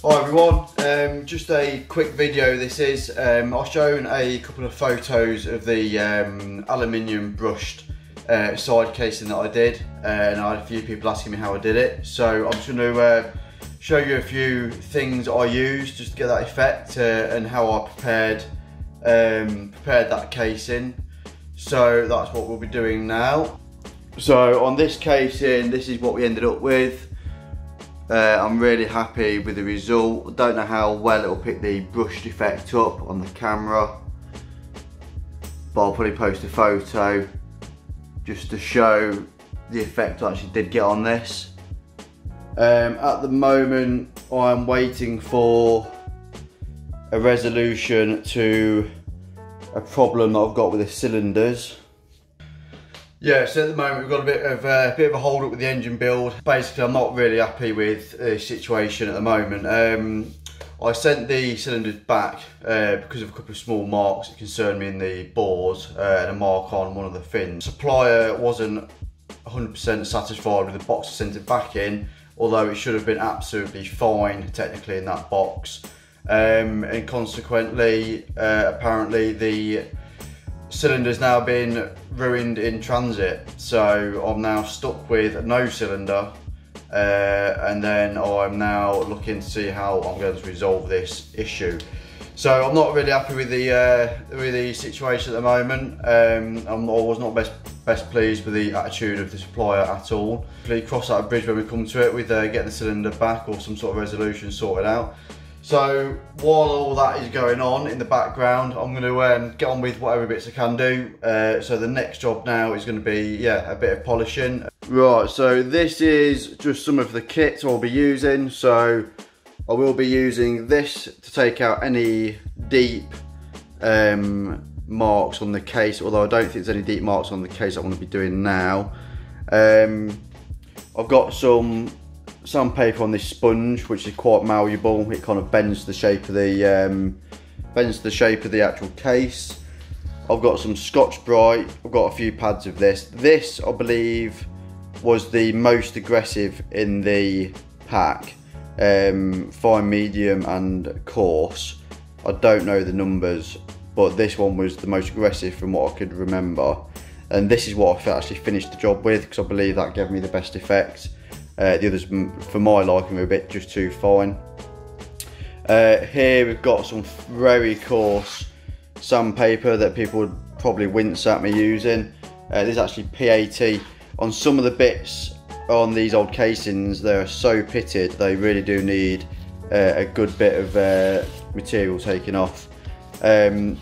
Hi everyone, just a quick video this is. I've shown a couple of photos of the aluminium brushed side casing that I did, and I had a few people asking me how I did it. So I'm just going to show you a few things I used just to get that effect and how I prepared that casing. So that's what we'll be doing now. So on this casing, this is what we ended up with. I'm really happy with the result. I don't know how well it'll pick the brushed effect up on the camera, but I'll probably post a photo just to show the effect I actually did get on this. At the moment I'm waiting for a resolution to a problem that I've got with the cylinders. Yeah, so at the moment we've got a bit of a hold up with the engine build. Basically, I'm not really happy with the situation at the moment. I sent the cylinders back because of a couple of small marks that concerned me in the bores and a mark on one of the fins. The supplier wasn't 100% satisfied with the box I sent it back in, although it should have been absolutely fine technically in that box. And consequently, apparently the cylinder's now been ruined in transit, so I'm now stuck with no cylinder, and then I'm now looking to see how I'm going to resolve this issue. So I'm not really happy with the situation at the moment. I was not best pleased with the attitude of the supplier at all. We'll cross that bridge when we come to it with getting the cylinder back or some sort of resolution sorted out. So while all that is going on in the background, I'm going to get on with whatever bits I can do. So the next job now is going to be, a bit of polishing. Right, so this is just some of the kit I'll be using. So I will be using this to take out any deep marks on the case, although I don't think there's any deep marks on the case I want to be doing now. I've got some sandpaper on this sponge, which is quite malleable. It kind of bends the shape of the actual case. I've got some Scotch-Brite. I've got a few pads of this. This, I believe, was the most aggressive in the pack. Fine, medium and coarse. I don't know the numbers, but this one was the most aggressive from what I could remember. And this is what I actually finished the job with, because I believe that gave me the best effect. The others, for my liking, are a bit just too fine. Here we've got some very coarse sandpaper that people would probably wince at me using. This is actually PAT. On some of the bits on these old casings, they're so pitted, they really do need a good bit of material taken off. I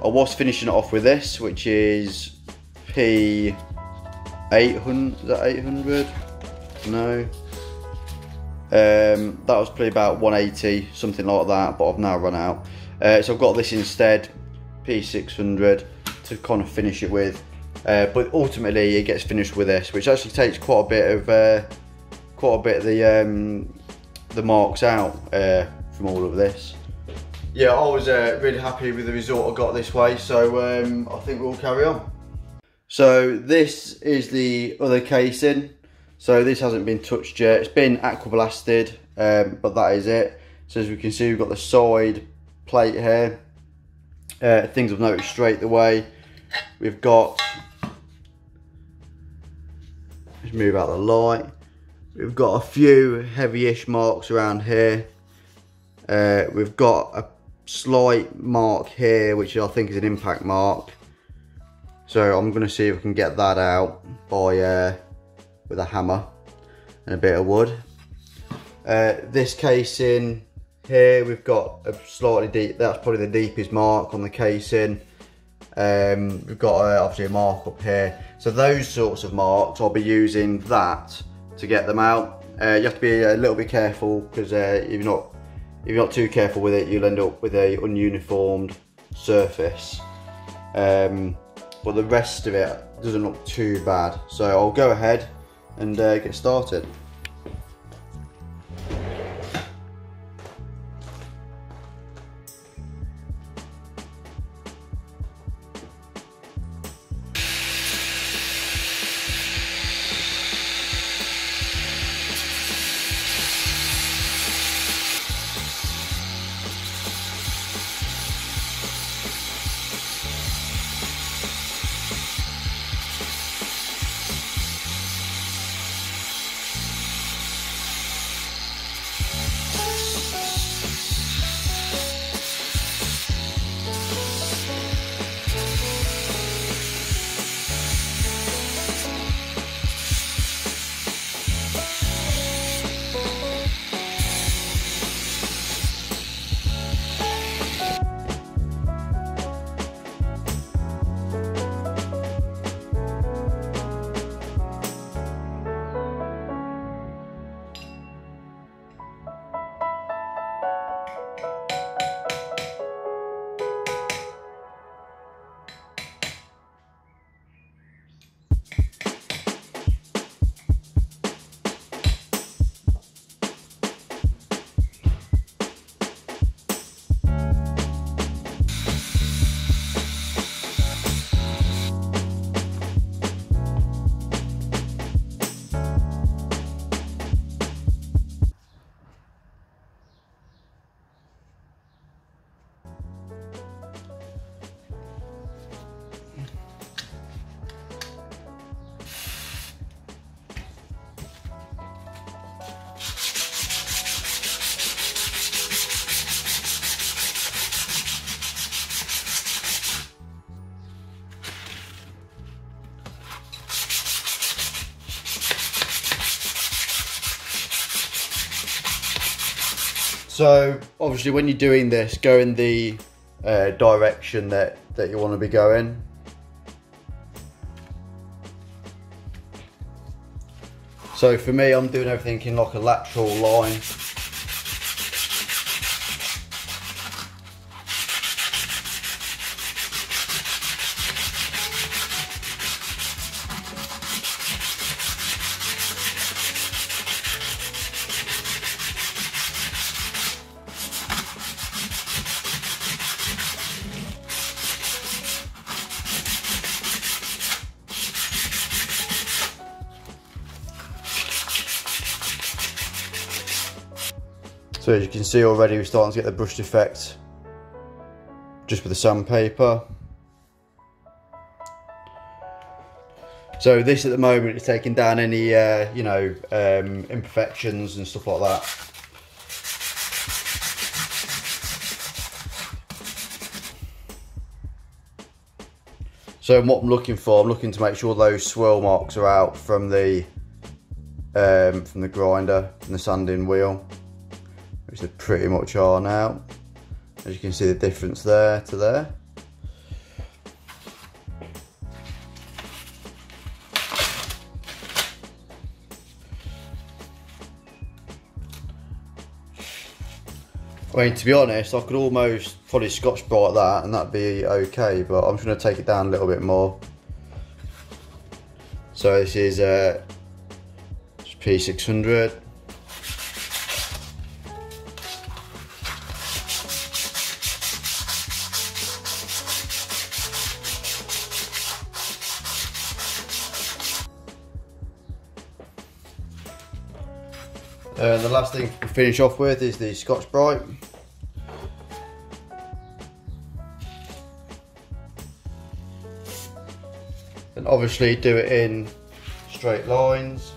was finishing it off with this, which is P800, is that 800? No, that was probably about 180, something like that, but I've now run out. So I've got this instead, P600, to kind of finish it with. But ultimately, it gets finished with this, which actually takes quite a bit of the marks out from all of this. Yeah, I was really happy with the result I got this way, so I think we'll carry on. So this is the other casing. So this hasn't been touched yet. It's been aquablasted, but that is it. So as we can see, we've got the side plate here. Things I've noticed straight away. We've got, let's move out the light. We've got a few heavy-ish marks around here. We've got a slight mark here, which I think is an impact mark. So I'm going to see if I can get that out by with a hammer and a bit of wood. This casing here, we've got a slightly deep, that's probably the deepest mark on the casing. We've got obviously a mark up here. So those sorts of marks, I'll be using that to get them out. You have to be a little bit careful, because if you're not too careful with it, you'll end up with a ununiformed surface. But the rest of it doesn't look too bad. So I'll go ahead and get started. So obviously when you're doing this, go in the direction that you want to be going. So for me, I'm doing everything in like a lateral line. So as you can see already, we're starting to get the brushed effect just with the sandpaper. So this at the moment is taking down any you know, imperfections and stuff like that. So what I'm looking for, I'm looking to make sure those swirl marks are out from the grinder, from the sanding wheel, which they pretty much are now. As you can see the difference there to there. I mean, to be honest, I could almost probably Scotch-Brite that and that'd be okay, but I'm just going to take it down a little bit more. So this is P600. And the last thing to finish off with is the Scotch-Brite. And obviously do it in straight lines.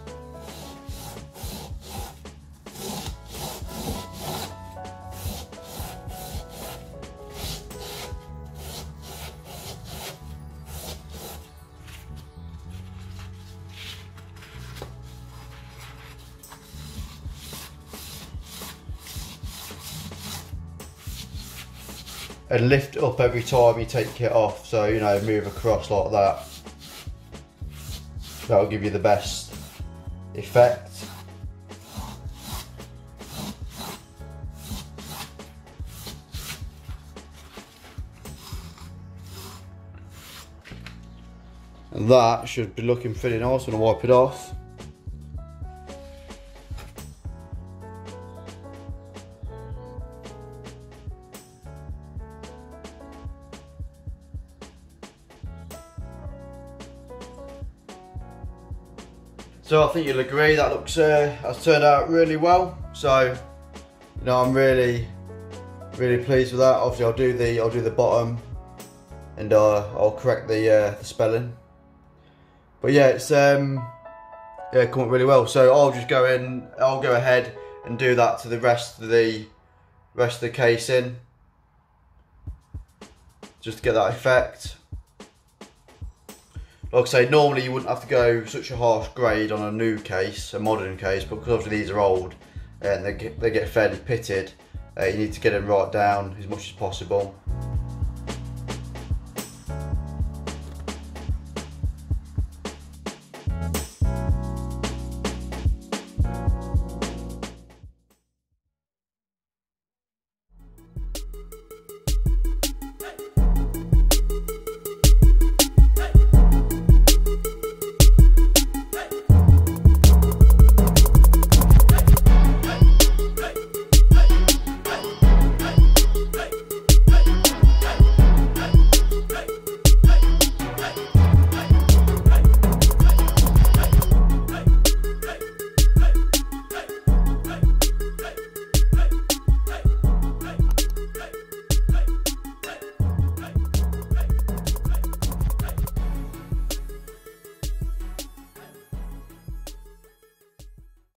And lift up every time you take it off, so you know, move across like that. That'll give you the best effect. And that should be looking pretty nice when I wipe it off. So I think you'll agree that looks has turned out really well. So you know, I'm really pleased with that. Obviously I'll do the bottom, and I'll correct the spelling. But yeah, it's yeah, come up really well. So I'll go ahead and do that to the rest of the casing, just to get that effect. Like I say, normally you wouldn't have to go such a harsh grade on a new case, a modern case, but because obviously these are old and they get fairly pitted, you need to get them right down as much as possible.